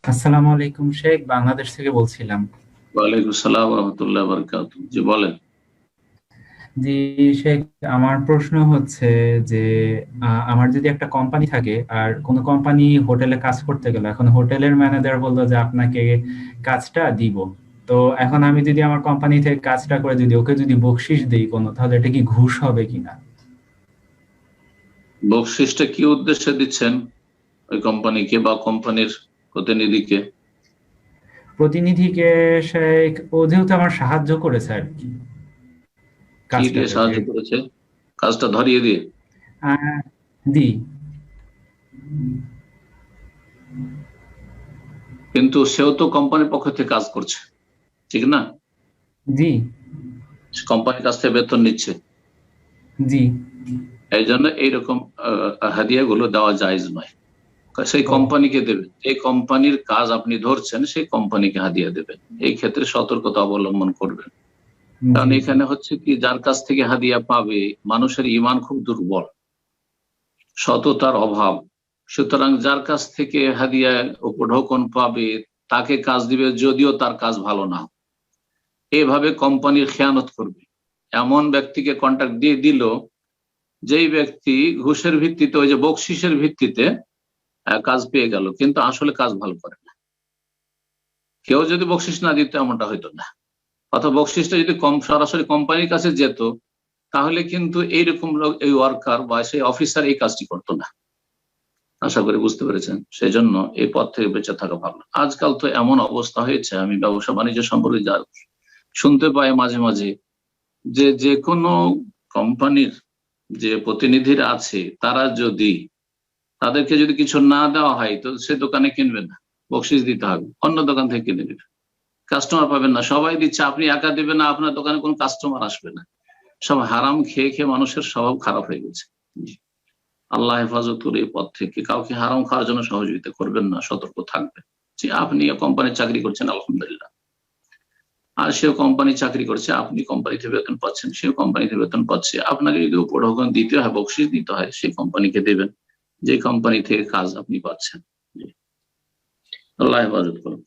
আসসালামু আলাইকুম শেখ, বাংলাদেশ থেকে বলছিলাম। ওয়ালাইকুম সালাম রহমতুল্লাহ বরকাত। জি বলেন। জি শেখ, আমার প্রশ্ন হচ্ছে যে আমার যদি একটা কোম্পানি থাকে আর কোনো কোম্পানি হোটেলে কাজ করতে গেল, এখন হোটেলের ম্যানেজার বললো যে আপনাকে কাজটা দিব। তো এখন আমি যদি আমার কোম্পানি থেকে কাজটা করে যদি ওকে যদি বকশিশ দেই কোনো, তাহলে এটা কি ঘুষ হবে কিনা? বকশিসটা কি উদ্দেশ্যে দিচ্ছেন ওই কোম্পানিকে বা কোম্পানির প্রতিনিধিকে? প্রতিনিধিকে শেখ, ও যেহেতু আমার সাহায্য করেছে আর কি কি দিয়ে কাজটাতে। সাহায্য করেছে? কাজটা ধরিয়ে দিয়ে? আহ, দি কিন্তু সেও তো কোম্পানির পক্ষ থেকে কাজ করছে, ঠিক না? জি। কোম্পানির কাছ থেকে বেতন নিচ্ছে। জি। এই জন্য এইরকম হাদিয়া গুলো দেওয়া জায়েজ নয়। সেই ও। কোম্পানিকে দেবেন, এই কোম্পানির কাজ আপনি ধরছেন, সেই কোম্পানিকে হাদিয়া দেবেন। এই ক্ষেত্রে সতর্কতা অবলম্বন করবেন। কারণ জি। জি। এখানে হচ্ছে কি, যার কাছ থেকে হাদিয়া পাবে মানুষের ঈমান খুব দুর্বল, সততার অভাব। সুতরাং যার কাছ থেকে হাদিয়া উপঢৌকন পাবে তাকে কাজ দিবে, যদিও তার কাজ ভালো না হোক। এভাবে কোম্পানির খেয়ানত করবে, এমন ব্যক্তিকে কন্ট্রাক্ট দিয়ে দিল যেই ব্যক্তি ঘুষের ভিত্তিতে, ওই যে বকশিসের ভিত্তিতে কাজ পেয়ে গেল, কিন্তু আসলে কাজ ভালো করে না। কেউ যদি বকশিস না দিত এমনটা হইতো না। অথবা বকশিসটা যদি কম সরাসরি কোম্পানির কাছে যেত, তাহলে কিন্তু এইরকম লোক, এই ওয়ার্কার বা সেই অফিসার এই কাজটি করতো না। আশা করি বুঝতে পেরেছেন। সেই জন্য এই পথ থেকে বেঁচে থাকা ভালো। আজকাল তো এমন অবস্থা হয়েছে, আমি ব্যবসা বাণিজ্য সম্পর্কে যা শুনতে পাই মাঝে মাঝে, যে যে কোনো কোম্পানির যে প্রতিনিধিরা আছে, তারা যদি, তাদেরকে যদি কিছু না দেওয়া হয় তো সে দোকানে কিনবে না, বকশিস দিতে হবে, অন্য দোকান থেকে কিনে নেবে। কাস্টমার পাবেন না, সবাই দিচ্ছে, আপনি একা দেবেন না, আপনার দোকানে কোনো কাস্টমার আসবে না। সব হারাম খেয়ে খেয়ে মানুষের স্বভাব খারাপ হয়ে গেছে। আল্লাহ হেফাজত করে এই পথ থেকে। কাউকে হারাম খাওয়ার জন্য সহযোগিতা করবেন না, সতর্ক থাকবেন। যে আপনি কোম্পানির চাকরি করছেন আলহামদুলিল্লাহ, আর সেও কোম্পানি চাকরি করছে, আপনি কোম্পানিতে বেতন পাচ্ছেন, সেও কোম্পানিতে বেতন পাচ্ছে, আপনাকে যদি উপঢৌকন দিতে হয়, বকশিস দিতে হয়, সেই কোম্পানিকে দেবেন যে কোম্পানি থেকে কাজ আপনি পাচ্ছেন। জি, আল্লাহ হেফাজত করুন।